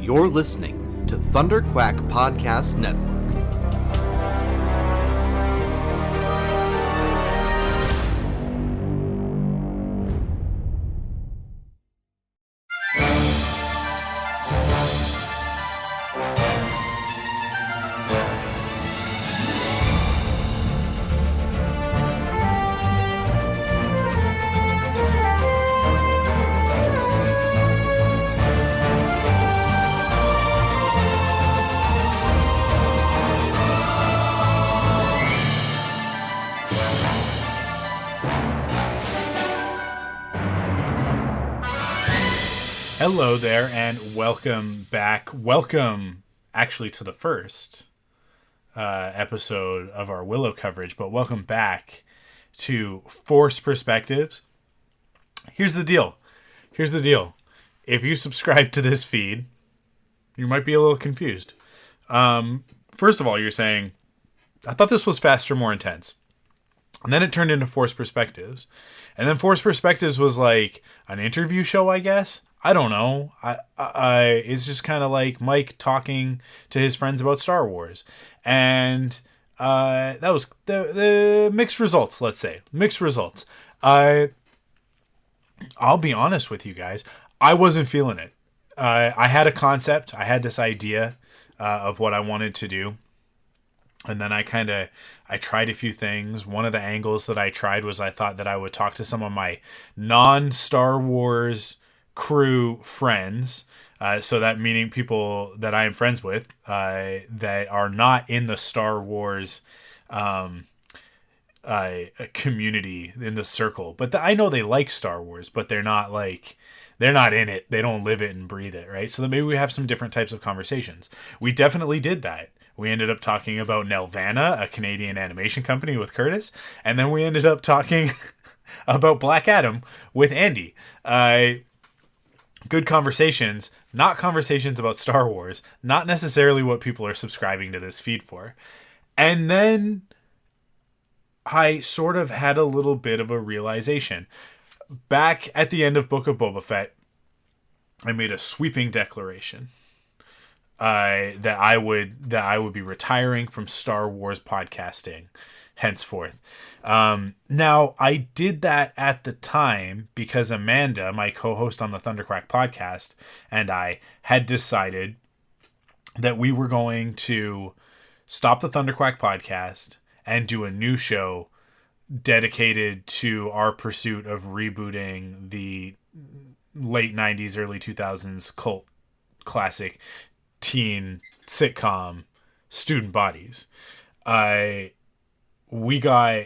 You're listening to Thunderquack Podcast Network. Hello there, and welcome back. Welcome, actually, to the first episode of our Willow coverage, but welcome back to Force Perspectives. Here's the deal. If you subscribe to this feed, you might be a little confused. First of all, you're saying, I thought this was faster, more intense. And then it turned into Force Perspectives. And then Force Perspectives was like an interview show, I guess. I don't know. It's just kind of like Mike talking to his friends about Star Wars. And that was the mixed results, let's say. Mixed results. I'll be honest with you guys. I wasn't feeling it. I had a concept. I had this idea of what I wanted to do. And then I tried a few things. One of the angles that I tried was I thought that I would talk to some of my non-Star Wars crew friends. So that meaning people that I am friends with that are not in the Star Wars community, in the circle. But I know they like Star Wars, but they're not in it. They don't live it and breathe it, right? So that maybe we have some different types of conversations. We definitely did that. We ended up talking about Nelvana, a Canadian animation company, with Curtis. And then we ended up talking about Black Adam with Andy. Good conversations, not conversations about Star Wars, not necessarily what people are subscribing to this feed for. And then I sort of had a little bit of a realization. Back at the end of Book of Boba Fett, I made a sweeping declaration. That I would be retiring from Star Wars podcasting henceforth. Now, I did that at the time because Amanda, my co-host on the Thunderquack podcast, and I had decided that we were going to stop the Thunderquack podcast and do a new show dedicated to our pursuit of rebooting the late 90s, early 2000s cult classic teen sitcom Student Bodies. We got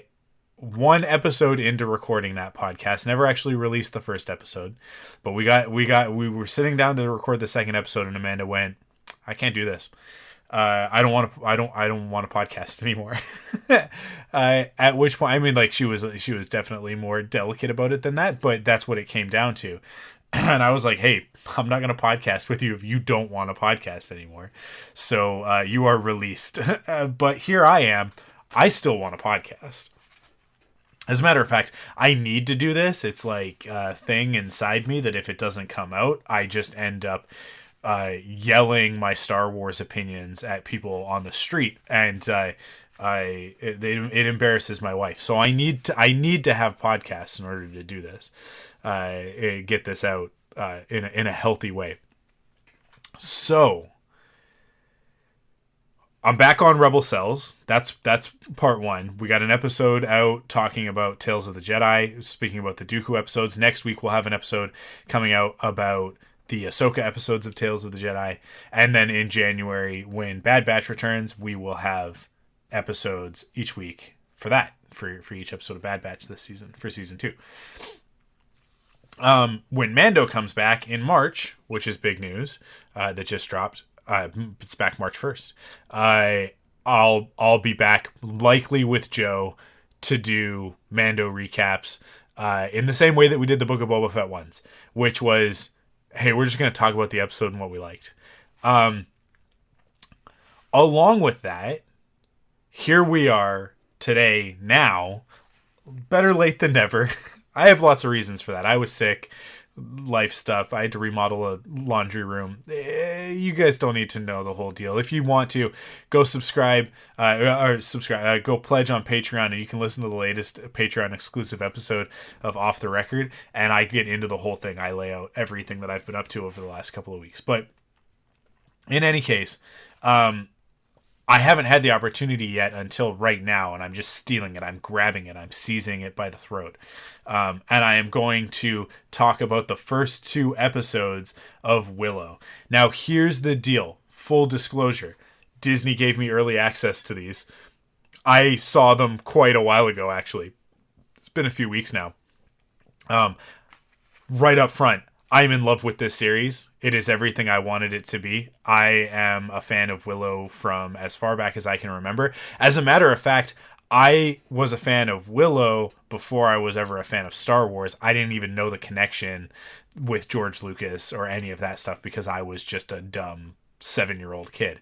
one episode into recording that podcast, never actually released the first episode, but we were sitting down to record the second episode, and Amanda went, I can't do this. I don't want to podcast anymore. At which point, I mean, like, she was definitely more delicate about it than that, but that's what it came down to. And I was like, hey, I'm not going to podcast with you if you don't want to podcast anymore. So you are released. But here I am. I still want to podcast. As a matter of fact, I need to do this. It's like a thing inside me that if it doesn't come out, I just end up yelling my Star Wars opinions at people on the street. And it embarrasses my wife. So I need to have podcasts in order to do this. Get this out in a healthy way. So I'm back on Rebel Cells. That's part one. We got an episode out talking about Tales of the Jedi, speaking about the Dooku episodes. Next week we'll have an episode coming out about the Ahsoka episodes of Tales of the Jedi. And then in January, when Bad Batch returns, we will have episodes each week for that, for each episode of Bad Batch this season, for season 2. When Mando comes back in March, which is big news, that just dropped, it's back March 1st. I'll be back likely with Joe to do Mando recaps, in the same way that we did the Book of Boba Fett ones, which was, hey, we're just going to talk about the episode and what we liked. Along with that, here we are today now, better late than never. I have lots of reasons for that. I was sick. life stuff. I had to remodel a laundry room. You guys don't need to know the whole deal. If you want to, go subscribe, go pledge on Patreon, and you can listen to the latest Patreon exclusive episode of Off the Record. And I get into the whole thing. I lay out everything that I've been up to over the last couple of weeks. But in any case, I haven't had the opportunity yet until right now, and I'm just stealing it. I'm grabbing it. I'm seizing it by the throat. And I am going to talk about the first 2 episodes of Willow. Now, here's the deal. Full disclosure. Disney gave me early access to these. I saw them quite a while ago, actually. It's been a few weeks now. Right up front, I'm in love with this series. It is everything I wanted it to be. I am a fan of Willow from as far back as I can remember. As a matter of fact, I was a fan of Willow before I was ever a fan of Star Wars. I didn't even know the connection with George Lucas or any of that stuff because I was just a dumb 7-year-old kid.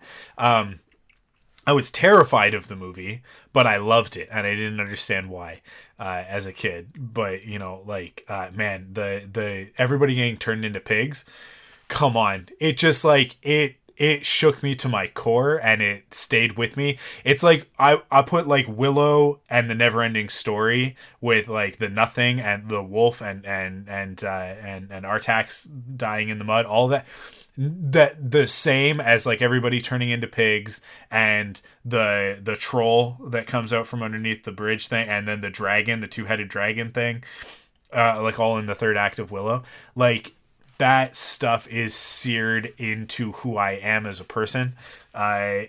I was terrified of the movie, but I loved it, and I didn't understand why as a kid. But man, the everybody getting turned into pigs, come on! It just it shook me to my core, and it stayed with me. It's like I put like Willow and the Neverending Story with like the Nothing and the wolf and Artax dying in the mud, all that the same as like everybody turning into pigs and the troll that comes out from underneath the bridge thing, and then the dragon, the 2-headed dragon thing, like all in the 3rd act of Willow. Like that stuff is seared into who I am as a person. So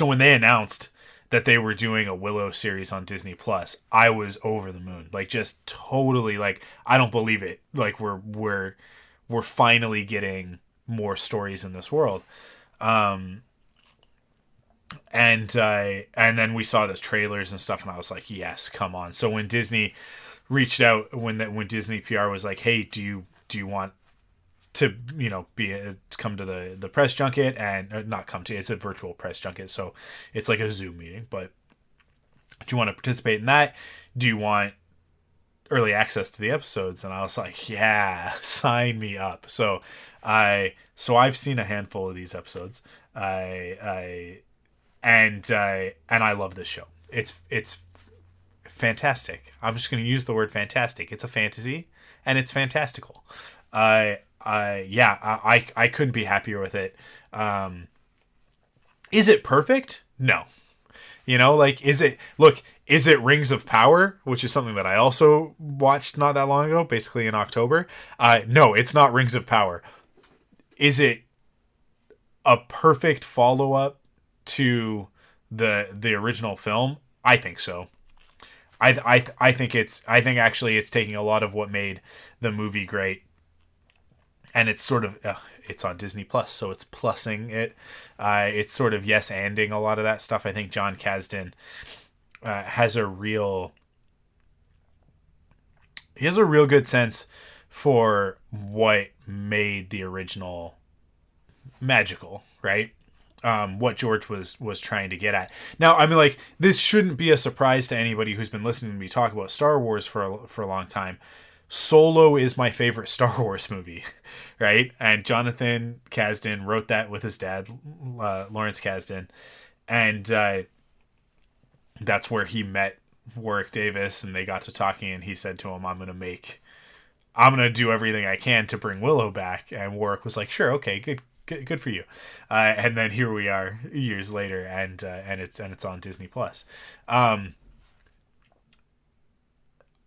when they announced that they were doing a Willow series on Disney Plus, I was over the moon. Like just totally like, I don't believe it. Like we're finally getting more stories in this world. And then we saw the trailers and stuff, and I was like, yes, come on. So when Disney reached out, when Disney PR was like, hey, do you want to, come to the press junket, and not come to, it's a virtual press junket. So it's like a Zoom meeting, but do you want to participate in that? Do you want early access to the episodes? And I was like, yeah, sign me up. So I've seen a handful of these episodes. And I love this show. It's fantastic. I'm just going to use the word fantastic. It's a fantasy, and it's fantastical. I couldn't be happier with it. Is it perfect? No. Is it Rings of Power, which is something that I also watched not that long ago, basically in October? No, it's not Rings of Power. Is it a perfect follow-up to the original film? I think so. I think actually it's taking a lot of what made the movie great, and it's sort of it's on Disney Plus, so it's plussing it. It's sort of yes-anding a lot of that stuff. I think John Kasdan has a real good sense for what made the original magical, right? What George was trying to get at. Now, I mean, like, this shouldn't be a surprise to anybody who's been listening to me talk about Star Wars for a long time. Solo is my favorite Star Wars movie, right? And Jonathan Kasdan wrote that with his dad, Lawrence Kasdan, and that's where he met Warwick Davis, and they got to talking, and he said to him, I'm going to do everything I can to bring Willow back. And Warwick was like, sure, okay, good for you. And then here we are years later, and it's on Disney Plus.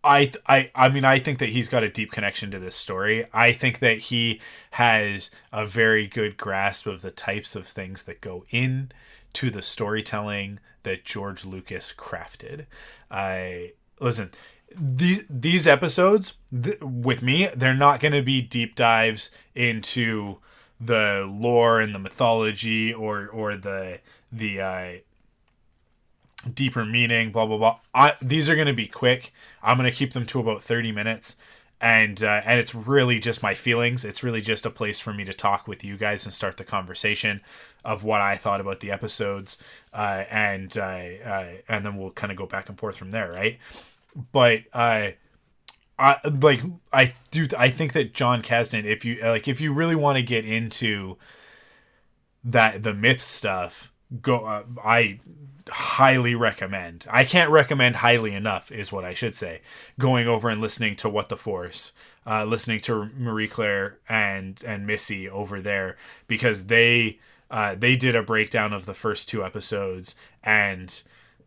I think that he's got a deep connection to this story. I think that he has a very good grasp of the types of things that go into the storytelling that George Lucas crafted. Listen, these episodes with me, they're not going to be deep dives into the lore and the mythology or the deeper meaning, blah blah blah. These are going to be quick. I'm going to keep them to about 30 minutes, and it's really just my feelings. It's really just a place for me to talk with you guys and start the conversation of what I thought about the episodes, and then we'll kind of go back and forth from there, right? But I think that John Kasdan, if you really want to get into the myth stuff, I highly recommend. I can't recommend highly enough, is what I should say. Going over and listening to What the Force, listening to Marie Claire and Missy over there, because they did a breakdown of the first 2 episodes, and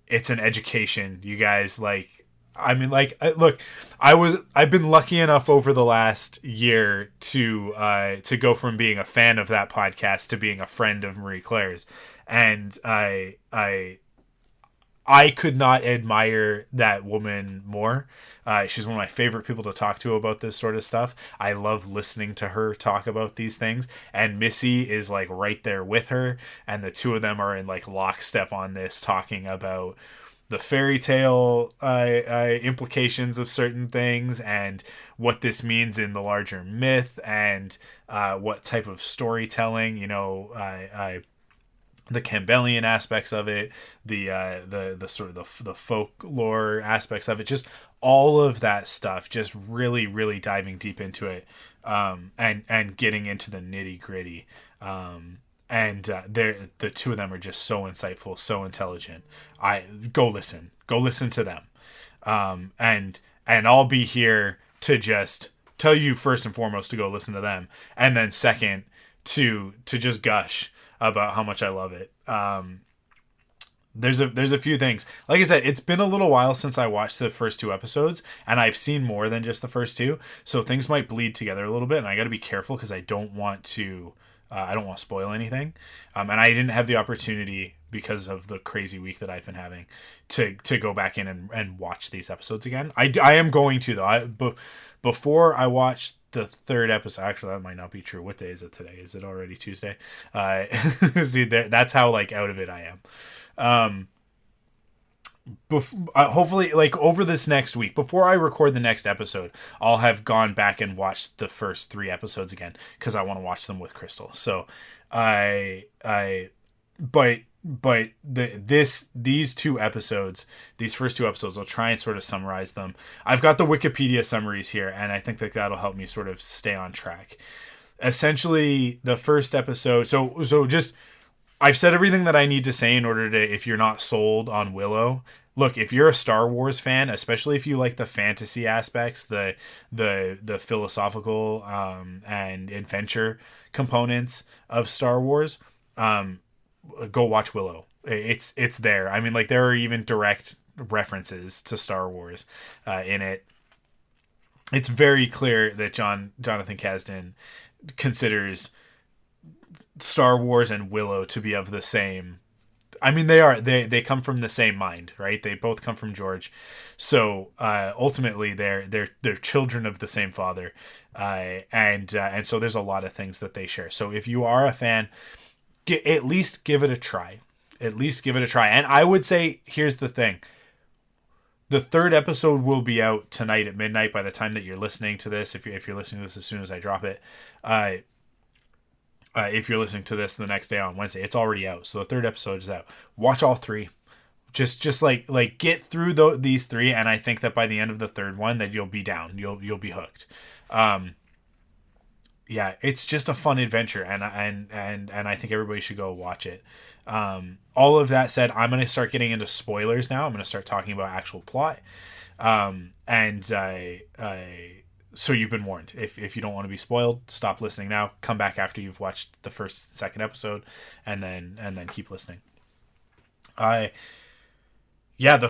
it's an education. You guys, look, I've been lucky enough over the last year to go from being a fan of that podcast to being a friend of Marie Claire's, and I could not admire that woman more. She's one of my favorite people to talk to about this sort of stuff. I love listening to her talk about these things. And Missy is like right there with her. And the two of them are in like lockstep on this, talking about the fairy tale implications of certain things and what this means in the larger myth, and what type of storytelling, the Campbellian aspects of it, the sort of the folklore aspects of it, just all of that stuff, just really, really diving deep into it, and getting into the nitty gritty. The two of them are just so insightful, so intelligent. Go listen to them. And I'll be here to just tell you, first and foremost, to go listen to them. And then second, to just gush about how much I love it. There's a few things. Like I said, it's been a little while since I watched the first 2 episodes, and I've seen more than just the first 2, so things might bleed together a little bit, and I got to be careful because I don't want to spoil anything. And I didn't have the opportunity, because of the crazy week that I've been having, to go back in and watch these episodes again. I am going to, though. Before I watch the 3rd episode, actually, that might not be true. What day is it today? Is it already Tuesday? See, that's how out of it I am. Hopefully, over this next week, before I record the next episode, I'll have gone back and watched the first 3 episodes again, because I want to watch them with Crystal. So these 2 episodes, these first 2 episodes, I'll try and sort of summarize them. I've got the Wikipedia summaries here, and I think that'll help me sort of stay on track. Essentially, the first episode, so just, I've said everything that I need to say in order to, if you're not sold on Willow, look, if you're a Star Wars fan, especially if you like the fantasy aspects, the philosophical and adventure components of Star Wars, go watch Willow. It's there. I mean, there are even direct references to Star Wars in it. It's very clear that Jonathan Kasdan considers Star Wars and Willow to be of the same. I mean, they come from the same mind, right? They both come from George, so ultimately they're children of the same father, and so there's a lot of things that they share. So if you are a fan, at least give it a try. And I would say, here's the thing: the 3rd episode will be out tonight at midnight by the time that you're listening to this. If you're listening to this as soon as I drop it. If you're listening to this the next day on Wednesday, it's already out. So the 3rd episode is out. Watch all 3. Just get through these 3, and I think that by the end of the 3rd one, that you'll be down. You'll be hooked. Yeah, it's just a fun adventure, and I think everybody should go watch it. All of that said, I'm going to start getting into spoilers now. I'm going to start talking about actual plot. So you've been warned. If you don't want to be spoiled, stop listening now. Come back after you've watched the first, 2nd episode, and then keep listening. The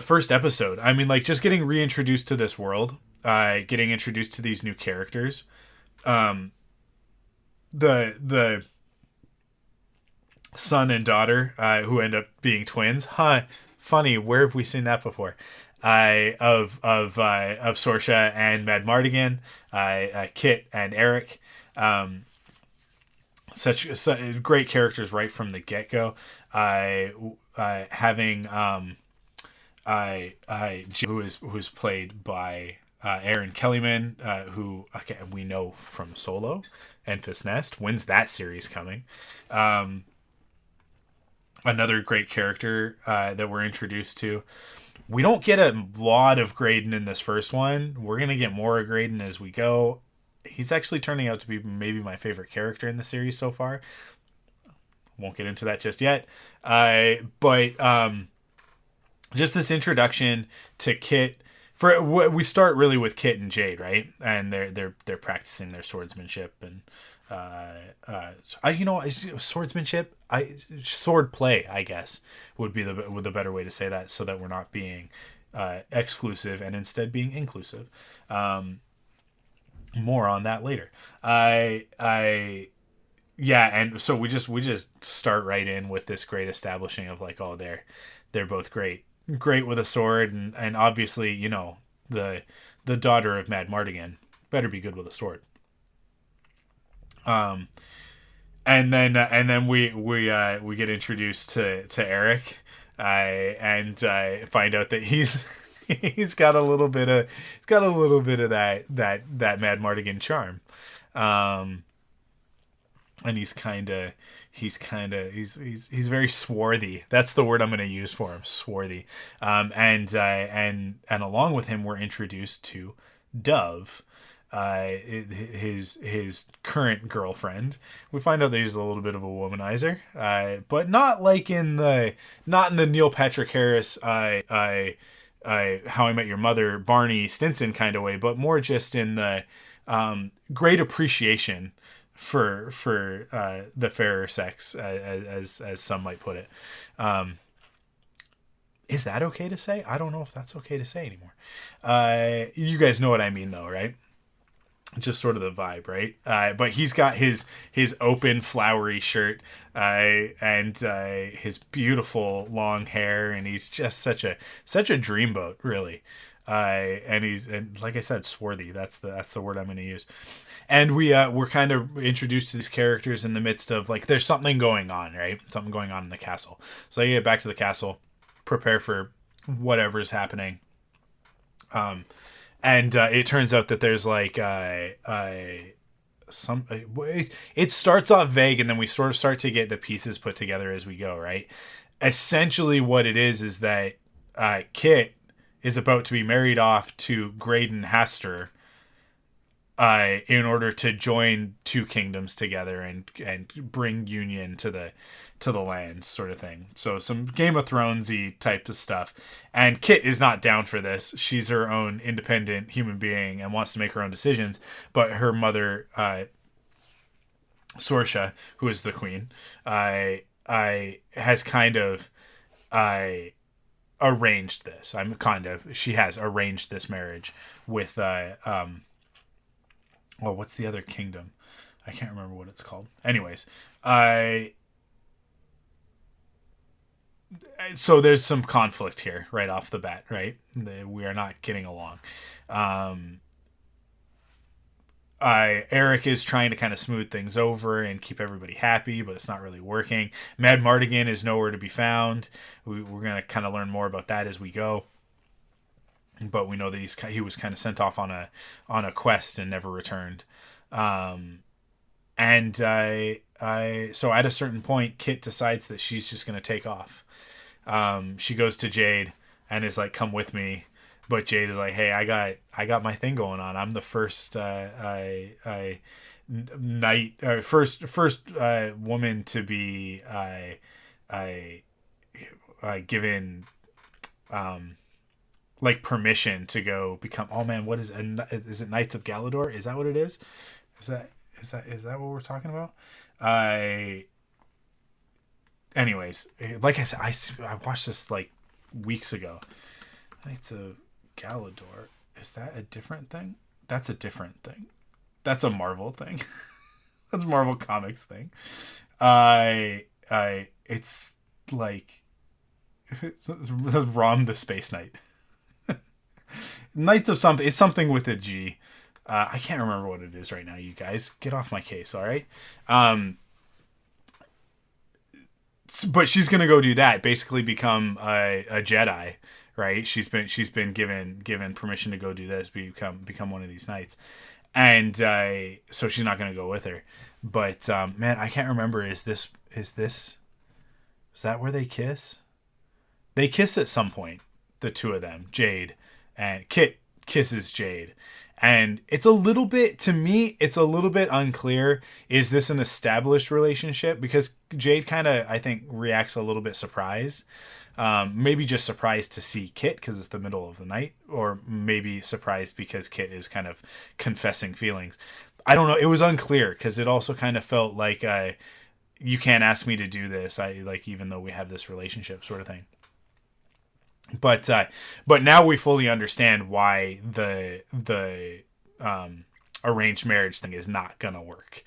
first episode. I mean, just getting reintroduced to this world, getting introduced to these new characters. The son and daughter, who end up being twins. Funny. Where have we seen that before? Of Sorsha and Mad Mardigan, Kit and Eric, such great characters right from the get go. Having who's played by Aaron Kellyman, who we know from Solo and Fist Nest. When's that series coming? Another great character that we're introduced to. We don't get a lot of Graydon in this first one. We're going to get more of Graydon as we go. He's actually turning out to be maybe my favorite character in the series so far. Won't get into that just yet. But just this introduction to Kit. We start really with Kit and Jade, right? And they're practicing their swordsmanship and swordsmanship. Sword play, I guess, would be the better way to say that, so that we're not being exclusive and instead being inclusive. More on that later. Yeah, and so we just start right in with this great establishing of like, oh, they're both great with a sword, and obviously, you know, the daughter of Mad Mardigan better be good with a sword. And then we get introduced to Eric, and find out that he's got a little bit of that Mad Mardigan charm. And he's very swarthy. That's the word I'm going to use for him, swarthy. And along with him, we're introduced to Dove, his current girlfriend. We find out that he's a little bit of a womanizer, but not like in the Neil Patrick Harris, How I Met Your Mother, Barney Stinson kind of way, but more just in the great appreciation for the fairer sex, as some might put it. Is that okay to say? I don't know if that's okay to say anymore. You guys know what I mean, though, right? Just sort of the vibe, right? But he's got his open flowery shirt, and his beautiful long hair, and he's just such a dreamboat, really. And like I said, swarthy. That's the word I'm going to use. And we're kind of introduced to these characters in the midst of, like, there's something going on, right? Something going on in the castle. So I get back to the castle, prepare for whatever's happening. And it turns out that there's like it starts off vague, and then we sort of start to get the pieces put together as we go, right? Essentially what it is that Kit is about to be married off to Graydon Haster, in order to join two kingdoms together and bring union to the land, sort of thing. So some Game of Thronesy type of stuff. And Kit is not down for this. She's her own independent human being and wants to make her own decisions. But her mother, Sorsha, who is the queen, has kind of arranged this. She has arranged this marriage with well, what's the other kingdom? I can't remember what it's called. Anyways, so there's some conflict here right off the bat, right? We are not getting along. Eric is trying to kind of smooth things over and keep everybody happy, but it's not really working. Mad Mardigan is nowhere to be found. We're going to kind of learn more about that as we go. But we know that he was kind of sent off on a quest and never returned. So at a certain point, Kit decides that she's just going to take off. She goes to Jade and is like, "Come with me," but Jade is like, "Hey, I got my thing going on. I'm the first first woman to be given like permission to go become." Oh man, what is it? Knights of Galador? Is that what it is? Is that what we're talking about? Anyways, like I said, I watched this like weeks ago. Knights of Galador. Is that a different thing? That's a different thing. That's a Marvel thing. That's a Marvel Comics thing. It's like it's Rom the Space Knight. Knights of something. It's something with a G. I can't remember what it is right now. You guys, get off my case, all right? But she's gonna go do that. Basically, become a Jedi, right? She's been given permission to go do this, become one of these knights, and so she's not gonna go with her. But man, I can't remember. Is that where they kiss? They kiss at some point. the two of them, Jade, and Kit kisses Jade. And it's a little bit, to me, it's a little bit unclear. Is this an established relationship? Because Jade kind of, I think, reacts a little bit surprised. Maybe just surprised to see Kit because it's the middle of the night, or maybe surprised because Kit is kind of confessing feelings. I don't know. It was unclear because it also kind of felt like you can't ask me to do this. Even though we have this relationship sort of thing. But now we fully understand why the arranged marriage thing is not gonna work.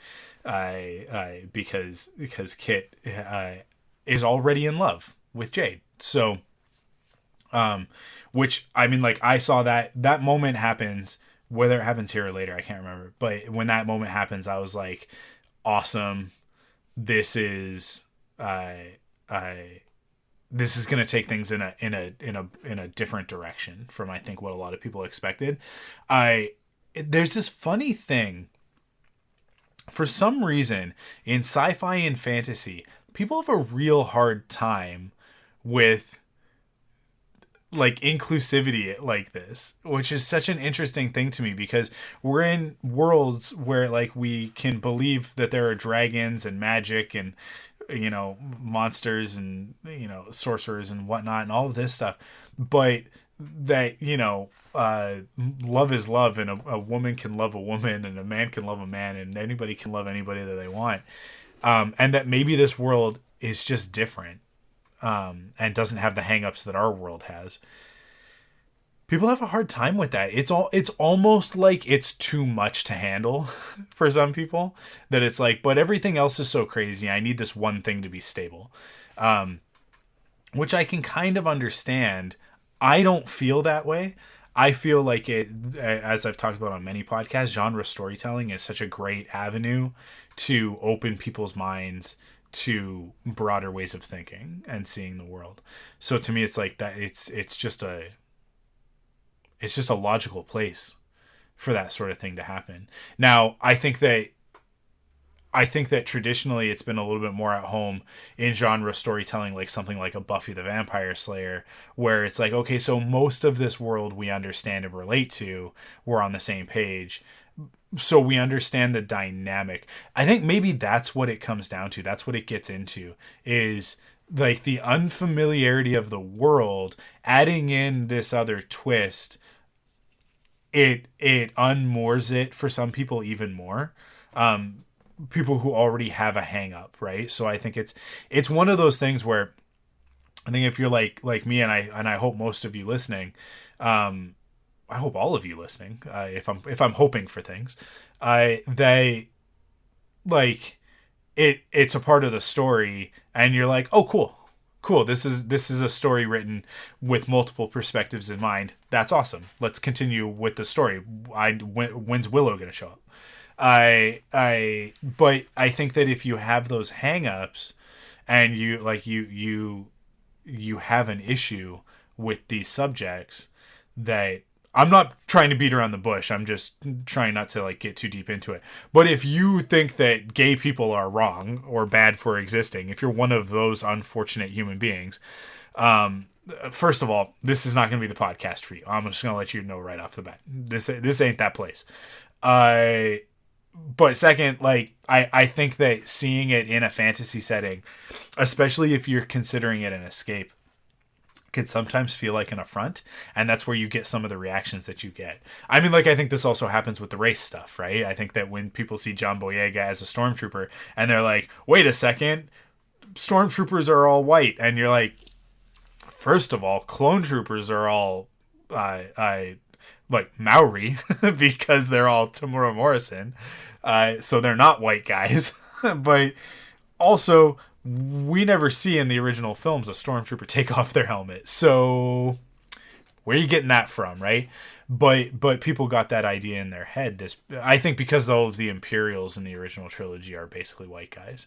Because Kit is already in love with Jade. So, which, I mean, like, I saw that moment happens, whether it happens here or later, I can't remember. But when that moment happens, I was like, awesome. This is this is going to take things in a different direction from, I think, what a lot of people expected. There's this funny thing. For some reason, in sci-fi and fantasy, people have a real hard time with like inclusivity like this, which is such an interesting thing to me, because we're in worlds where like we can believe that there are dragons and magic and, you know, monsters and, you know, sorcerers and whatnot and all of this stuff, but that, you know, love is love, and a woman can love a woman, and a man can love a man, and anybody can love anybody that they want, and that maybe this world is just different, and doesn't have the hangups that our world has. People have a hard time with that. It's almost like it's too much to handle for some people, that it's like, but everything else is so crazy, I need this one thing to be stable. Which I can kind of understand. I don't feel that way. I feel like it, as I've talked about on many podcasts, genre storytelling is such a great avenue to open people's minds to broader ways of thinking and seeing the world. So to me, it's like that. It's just a logical place for that sort of thing to happen. Now, I think that traditionally it's been a little bit more at home in genre storytelling, like something like a Buffy the Vampire Slayer, where it's like, okay, so most of this world we understand and relate to, we're on the same page, so we understand the dynamic. I think maybe that's what it comes down to. That's what it gets into, is like the unfamiliarity of the world, adding in this other twist. It unmoors it for some people even more. People who already have a hang up, right? So I think it's one of those things where I think if you're like me, and I hope most of you listening, I hope all of you listening, if I'm hoping for things, they like it's a part of the story, and you're like, oh, cool. This is a story written with multiple perspectives in mind. That's awesome. Let's continue with the story. When's Willow gonna show up? But I think that if you have those hang-ups and you have an issue with these subjects, that I'm not trying to beat around the bush. I'm just trying not to like get too deep into it. But if you think that gay people are wrong or bad for existing, if you're one of those unfortunate human beings, first of all, this is not going to be the podcast for you. I'm just going to let you know right off the bat. This ain't that place. But second, like, I think that seeing it in a fantasy setting, especially if you're considering it an escape, can sometimes feel like an affront, and that's where you get some of the reactions that you get. I mean, like, I think this also happens with the race stuff, right? I think that when people see John Boyega as a stormtrooper, and they're like, wait a second, stormtroopers are all white, and you're like, first of all, clone troopers are all like Maori because they're all Tamura Morrison, so they're not white guys. But also, we never see in the original films a stormtrooper take off their helmet. So where are you getting that from, right? But people got that idea in their head. I think because all of the Imperials in the original trilogy are basically white guys,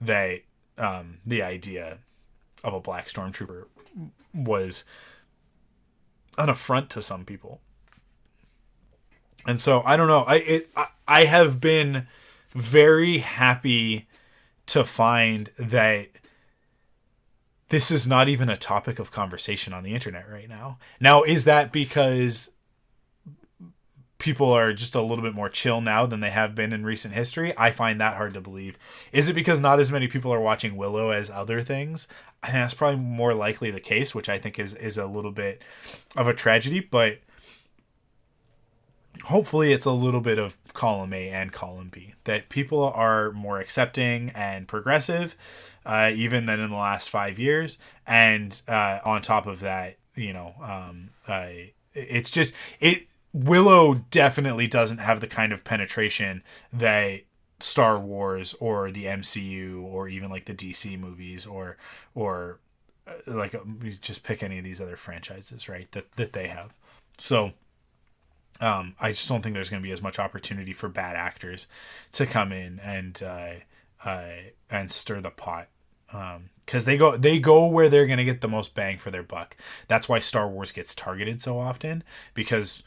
that the idea of a black stormtrooper was an affront to some people. And so I don't know. I have been very happy to find that this is not even a topic of conversation on the internet right now. Now, is that because people are just a little bit more chill now than they have been in recent history? I find that hard to believe. Is it because not as many people are watching Willow as other things? I think that's probably more likely the case, which I think is a little bit of a tragedy, but hopefully it's a little bit of column A and column B, that people are more accepting and progressive, even than in the last 5 years. And on top of that, it's just, Willow definitely doesn't have the kind of penetration that Star Wars or the MCU or even like the DC movies or like just pick any of these other franchises, right? That they have. So I just don't think there's going to be as much opportunity for bad actors to come in and stir the pot. Because they go where they're going to get the most bang for their buck. That's why Star Wars gets targeted so often, because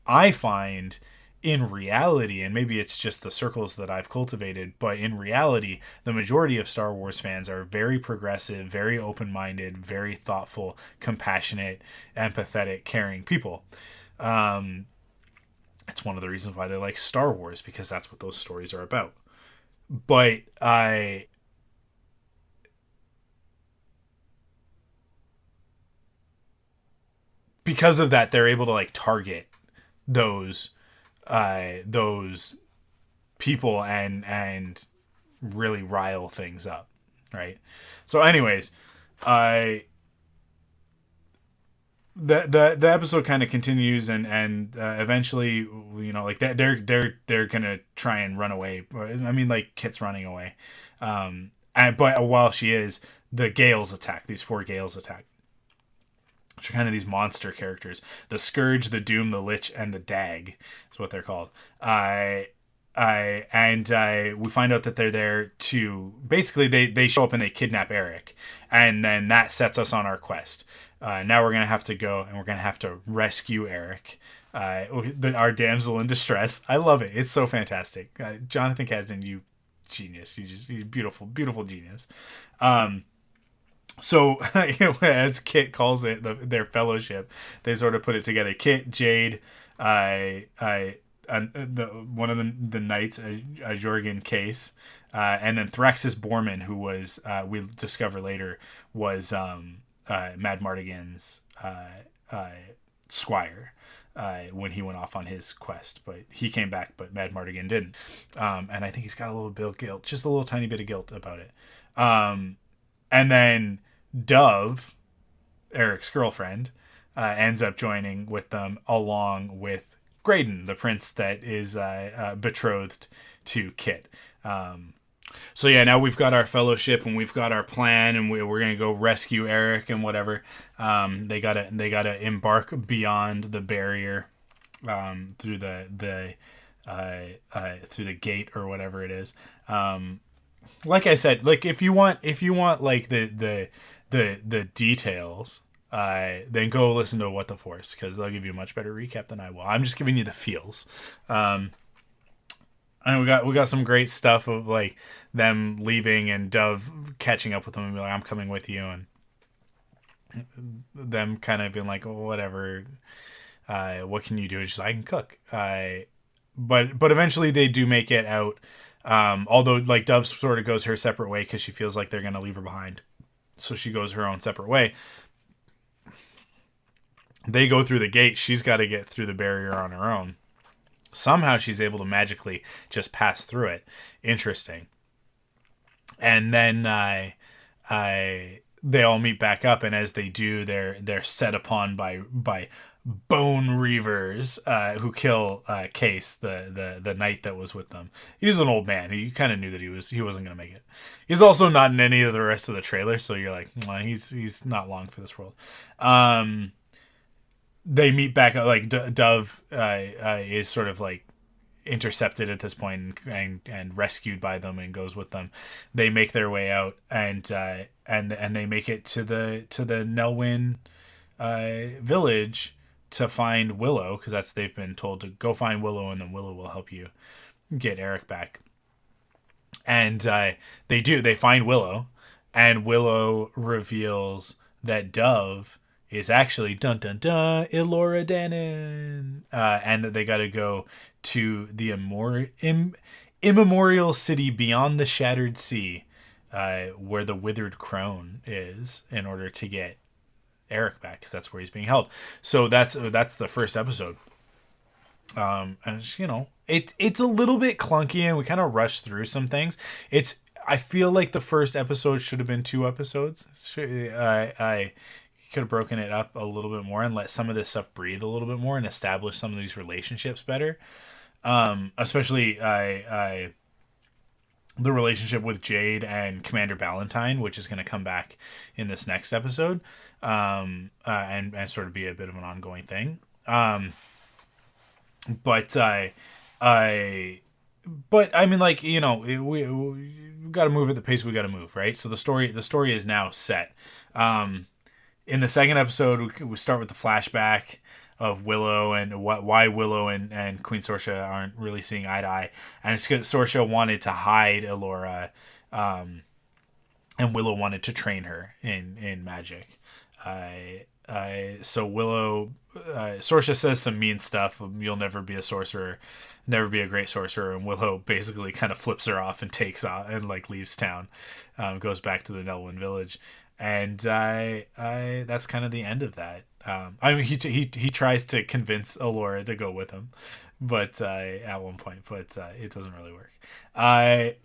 I find in reality, and maybe it's just the circles that I've cultivated, but in reality, the majority of Star Wars fans are very progressive, very open-minded, very thoughtful, compassionate, empathetic, caring people. It's one of the reasons why they like Star Wars, because that's what those stories are about. But because of that, they're able to like target those people and really rile things up, right? So anyways, the episode kind of continues and eventually, like they're gonna try and run away. I mean, like Kit's running away, but while she is, the Gales attack. These 4 Gales attack, which are kind of these monster characters. The Scourge, the Doom, the Lich, and the Dag is what they're called. We find out that they're there to... Basically, they show up and they kidnap Eric. And then that sets us on our quest. Now we're going to have to go and we're going to have to rescue Eric. Our damsel in distress. I love it. It's so fantastic. Jonathan Kasdan, you genius. You beautiful, beautiful genius. So, as Kit calls it, their fellowship, they sort of put it together. Kit, Jade, one of the knights, a Jorgen Case, and then Thraxis Borman, who was, we discover later, was Madmartigan's squire when he went off on his quest. But he came back, but Madmartigan didn't. And I think he's got a little bit of guilt, just a little tiny bit of guilt about it. And then Dove, Eric's girlfriend, ends up joining with them along with Graydon, the prince that is betrothed to Kit. So yeah, now we've got our fellowship and we've got our plan, and we're gonna go rescue Eric and whatever. They gotta embark beyond the barrier, through the gate or whatever it is. Like I said, like if you want like the details, then go listen to What the Force, because they'll give you a much better recap than I will. I'm just giving you the feels. And we got some great stuff of like them leaving and Dove catching up with them and be like, I'm coming with you, and them kind of being like, oh, whatever, what can you do? It's just, I can cook. But eventually they do make it out. Although like Dove sort of goes her separate way because she feels like they're going to leave her behind. So she goes her own separate way. They go through the gate. She's got to get through the barrier on her own. Somehow she's able to magically just pass through it. Interesting. And then they all meet back up, and as they do, they're set upon by bone reavers who kill Case, the knight that was with them. He was an old man. You kind of knew that he wasn't going to make it. He's also not in any of the rest of the trailer, so you're like, well, he's not long for this world. They meet back up, like Dove is sort of like intercepted at this point and rescued by them and goes with them. They make their way out and they make it to the Nelwyn village to find Willow, because they've been told to go find Willow, and then Willow will help you get Eric back. And they find Willow, and Willow reveals that Dove is actually dun dun dun Elora Danan, and that they got to go to the immemorial city beyond the shattered sea, where the withered crone is, in order to get Eric back, because that's where he's being held. So that's the first episode. And it's a little bit clunky, and we kind of rushed through some things. I feel like the first episode should have been 2 episodes. I could have broken it up a little bit more and let some of this stuff breathe a little bit more and establish some of these relationships better. Especially the relationship with Jade and Commander Valentine, which is going to come back in this next episode, and sort of be a bit of an ongoing thing. But I mean, like, we got to move at the pace we got to move, right? So the story is now set. In the second episode, we start with the flashback of Willow and why Willow and Queen Sorsha aren't really seeing eye to eye, and it's because Sorsha wanted to hide Elora, and Willow wanted to train her in magic. So Willow, Sorsha says some mean stuff. You'll never be a sorcerer, never be a great sorcerer. And Willow basically kind of flips her off and takes off and leaves town, goes back to the Aldwin village. And that's kind of the end of that. I mean, he tries to convince Elora to go with him, but at one point, but it doesn't really work. And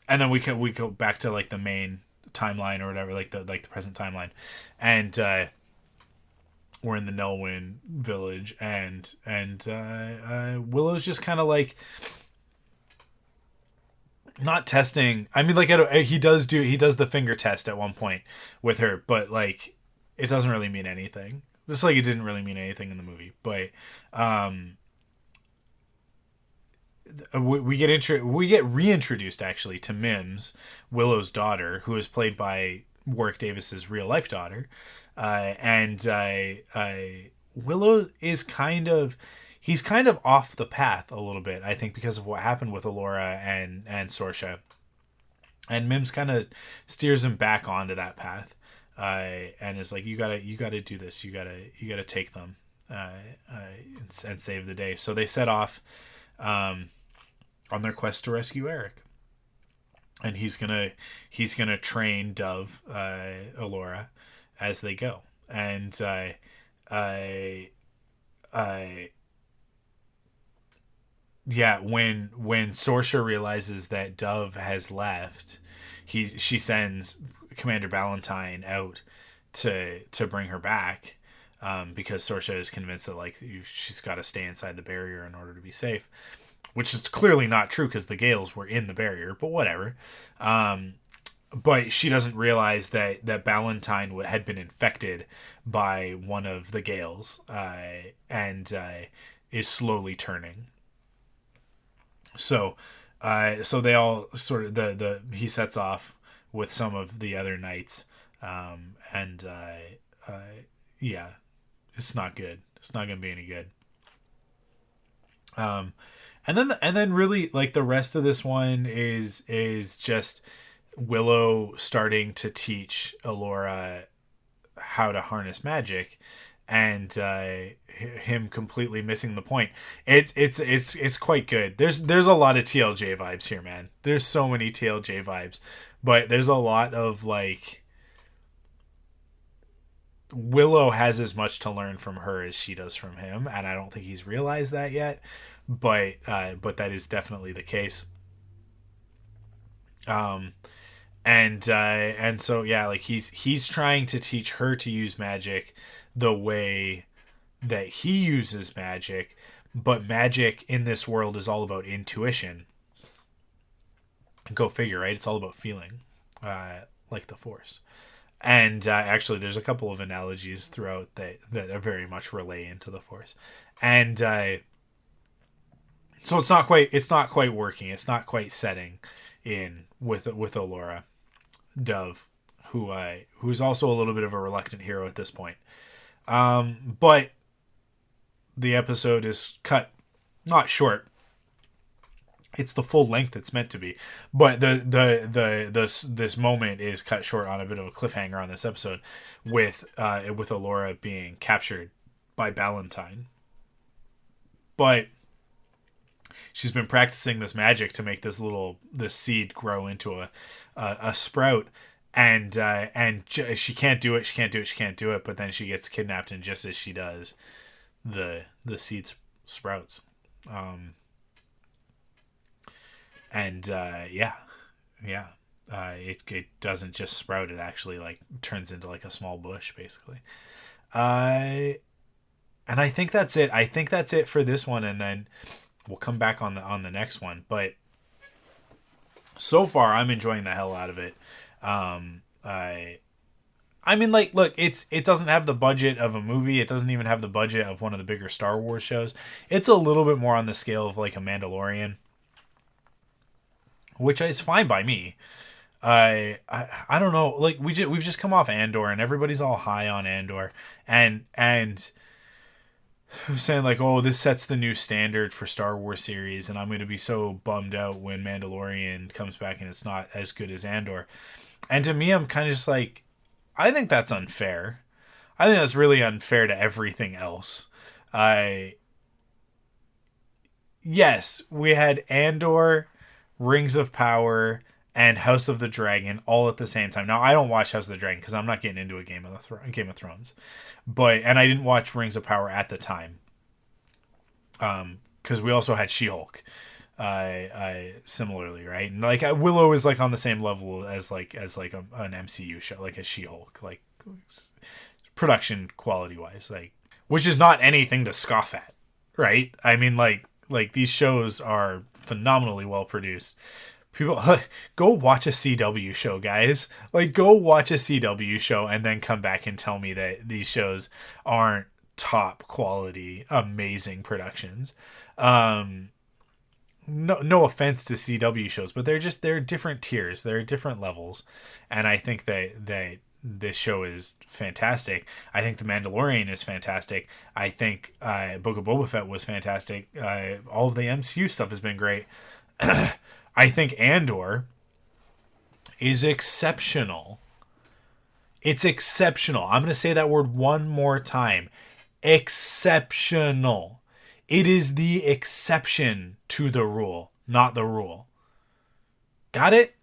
then we go back to like the main timeline or whatever, like the present timeline, and we're in the Aldwin village, and Willow's just kind of like not testing. I mean, like, he does the finger test at one point with her, but like it doesn't really mean anything. Just like it didn't really mean anything in the movie, but we get reintroduced actually to Mims, Willow's daughter, who is played by Warwick Davis's real life daughter, and Willow is kind of off the path a little bit, I think, because of what happened with Elora and Sorsha, and Mims kind of steers him back onto that path, and is like, you gotta do this, you gotta take them, and save the day. So they set off on their quest to rescue Eric, and he's gonna train Dove, Elora, as they go. And when Sorsha realizes that Dove has left, she sends Commander Valentine out to bring her back, because Sorsha is convinced that like she's got to stay inside the barrier in order to be safe, which is clearly not true because the Gales were in the barrier, but whatever. But she doesn't realize that Valentine had been infected by one of the Gales, and is slowly turning. So they all sort of he sets off with some of the other knights, and it's not good. It's not gonna be any good. And then really, like, the rest of this one is just Willow starting to teach Elora how to harness magic, and him completely missing the point. It's quite good. There's a lot of TLJ vibes here, man. There's so many TLJ vibes, but there's a lot of like, Willow has as much to learn from her as she does from him, and I don't think he's realized that yet. But that is definitely the case. And so like he's trying to teach her to use magic the way that he uses magic, but magic in this world is all about intuition. Go figure, right? It's all about feeling, like the Force. And actually, there's a couple of analogies throughout that are very much relay into the Force, and so it's not quite working. It's not quite setting in with Elora, Dove, who's also a little bit of a reluctant hero at this point. But the episode is cut not short, it's the full length it's meant to be. But this moment is cut short on a bit of a cliffhanger on this episode with Allura being captured by Ballantyne. But she's been practicing this magic to make this seed grow into a sprout, and she can't do it. But then she gets kidnapped, and just as she does, the seed sprouts. It doesn't just sprout; it actually like turns into like a small bush, basically. And I think that's it. I think that's it for this one, and then we'll come back on the next one. But so far, I'm enjoying the hell out of it. I mean, like, look, it doesn't have the budget of a movie. It doesn't even have the budget of one of the bigger Star Wars shows. It's a little bit more on the scale of like a Mandalorian, which is fine by me. I don't know. Like we've just come off Andor, and everybody's all high on Andor, and saying like, oh, this sets the new standard for Star Wars series, and I'm going to be so bummed out when Mandalorian comes back and it's not as good as Andor. And to me, I'm kind of just like, I think that's unfair. I think that's really unfair to everything else. Yes, we had Andor, Rings of Power, and House of the Dragon all at the same time. Now, I don't watch House of the Dragon because I'm not getting into a Game of Thrones. And I didn't watch Rings of Power at the time. Because we also had She-Hulk. Similarly, right? And like Willow is like on the same level as an MCU show, like a She-Hulk, like production quality wise, like, which is not anything to scoff at, right? I mean, like these shows are phenomenally well produced. People go watch a CW show, guys. Like, go watch a CW show and then come back and tell me that these shows aren't top quality, amazing productions. No offense to CW shows, but they're different tiers. They're different levels. And I think that this show is fantastic. I think The Mandalorian is fantastic. I think Book of Boba Fett was fantastic. All of the MCU stuff has been great. I think Andor is exceptional. It's exceptional. I'm going to say that word one more time. Exceptional. It is the exception to the rule, not the rule. Got it?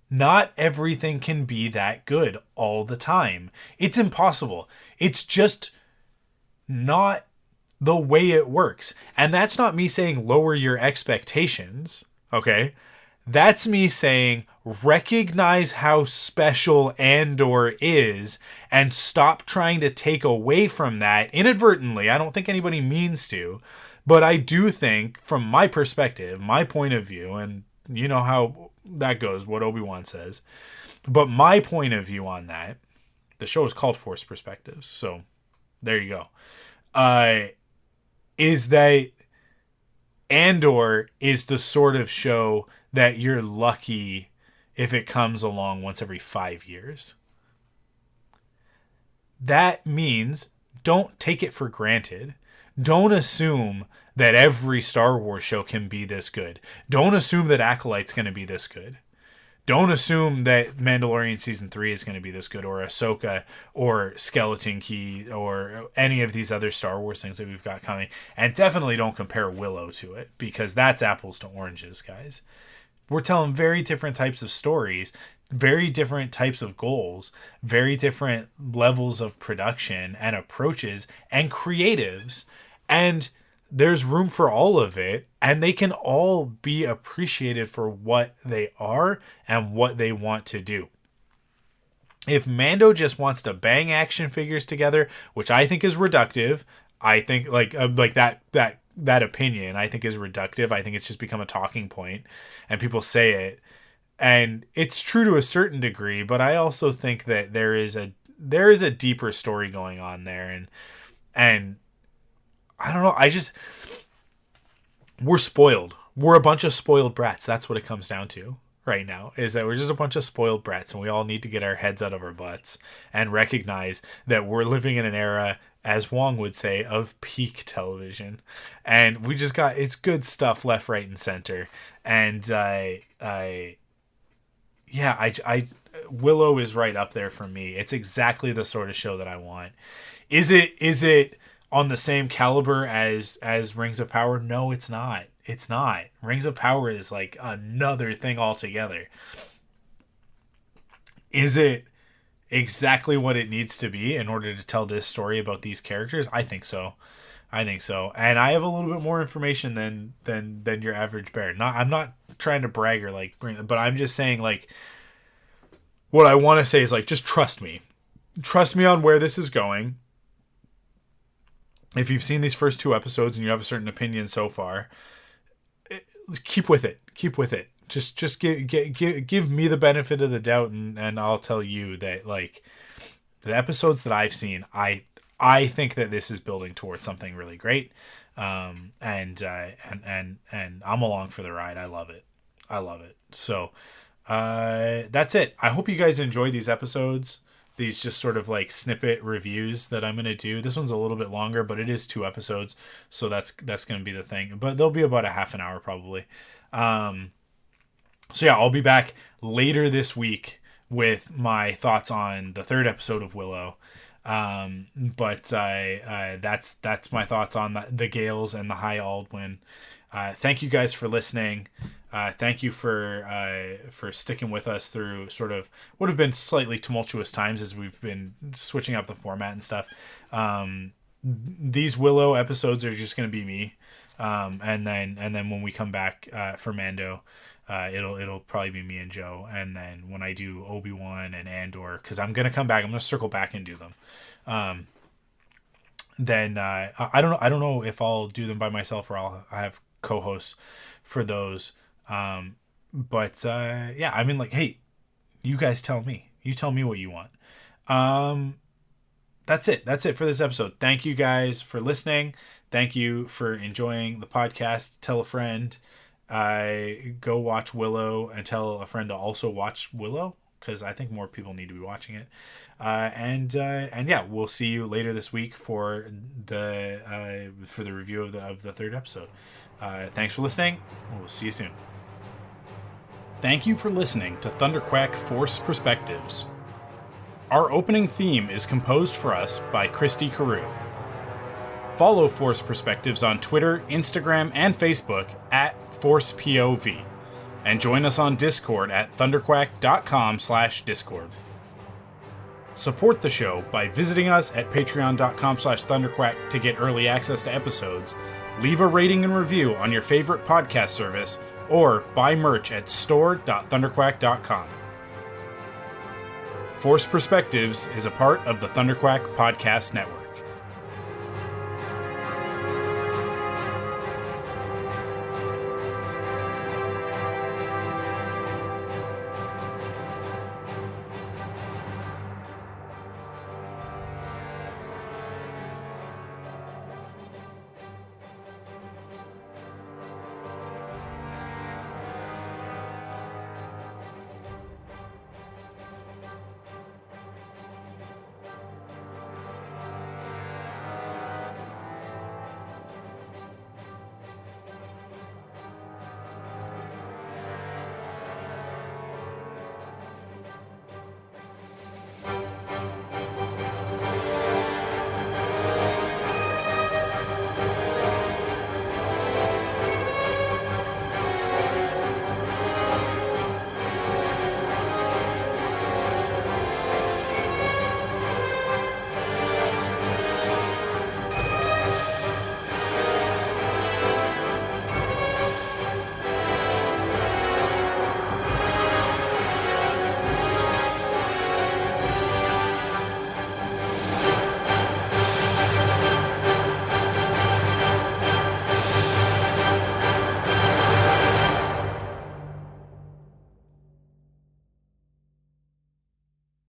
Not everything can be that good all the time. It's impossible. It's just not the way it works. And that's not me saying lower your expectations. Okay, that's me saying recognize how special Andor is and stop trying to take away from that inadvertently. I don't think anybody means to, but I do think from my perspective, my point of view, and you know how that goes, what Obi-Wan says, but my point of view on that, the show is called Force Perspectives, so there you go, is that Andor is the sort of show that you're lucky if it comes along once every 5 years. That means don't take it for granted. Don't assume that every Star Wars show can be this good. Don't assume that Acolyte's going to be this good. Don't assume that Mandalorian Season 3 is going to be this good, or Ahsoka, or Skeleton Key, or any of these other Star Wars things that we've got coming. And definitely don't compare Willow to it, because that's apples to oranges, guys. We're telling very different types of stories, very different types of goals, very different levels of production and approaches and creatives. And there's room for all of it, and they can all be appreciated for what they are and what they want to do. If Mando just wants to bang action figures together, which I think is reductive, I think like that opinion I think is reductive. I think it's just become a talking point and people say it, and it's true to a certain degree, but I also think that there is a deeper story going on there, and I don't know. We're spoiled. We're a bunch of spoiled brats. That's what it comes down to right now, is that we're just a bunch of spoiled brats, and we all need to get our heads out of our butts and recognize that we're living in an era as Wong would say, of peak television. And we just got, it's good stuff left, right, and center. And Willow is right up there for me. It's exactly the sort of show that I want. Is it on the same caliber as Rings of Power? No, it's not. It's not. Rings of Power is like another thing altogether. Is it exactly what it needs to be in order to tell this story about these characters? I think so. And I have a little bit more information than your average bear. I'm not trying to brag or like bring, but I'm just saying, like, what I want to say is, like, just trust me. Trust me on where this is going. If you've seen these first 2 episodes and you have a certain opinion so far, keep with it. Just give me the benefit of the doubt, and I'll tell you that, like, the episodes that I've seen, I think that this is building towards something really great. And I'm along for the ride. I love it. So that's it. I hope you guys enjoy these episodes. These just sort of like snippet reviews that I'm going to do. This one's a little bit longer, but it is 2 episodes. So that's going to be the thing, but they'll be about a half an hour probably. So yeah, I'll be back later this week with my thoughts on the 3rd episode of Willow. But that's my thoughts on the Gales and the High Aldwin. Thank you guys for listening. Thank you for sticking with us through sort of what have been slightly tumultuous times as we've been switching up the format and stuff. These Willow episodes are just going to be me. And then when we come back, for Mando, it'll probably be me and Joe. And then when I do Obi-Wan and Andor, cause I'm going to come back, I'm going to circle back and do them. Then, I don't know if I'll do them by myself or I have co-hosts for those. But yeah, I mean, like, hey, you guys tell me. You tell me what you want. That's it. That's it for this episode. Thank you guys for listening. Thank you for enjoying the podcast. Tell a friend. Go watch Willow and tell a friend to also watch Willow, because I think more people need to be watching it. And yeah, we'll see you later this week for the review of the 3rd episode. Thanks for listening. We'll see you soon. Thank you for listening to Thunderquack Force Perspectives. Our opening theme is composed for us by Christy Carew. Follow Force Perspectives on Twitter, Instagram, and Facebook at ForcePOV. And join us on Discord at thunderquack.com/Discord. Support the show by visiting us at patreon.com/thunderquack to get early access to episodes, leave a rating and review on your favorite podcast service, or buy merch at store.thunderquack.com. Force Perspectives is a part of the Thunderquack Podcast Network.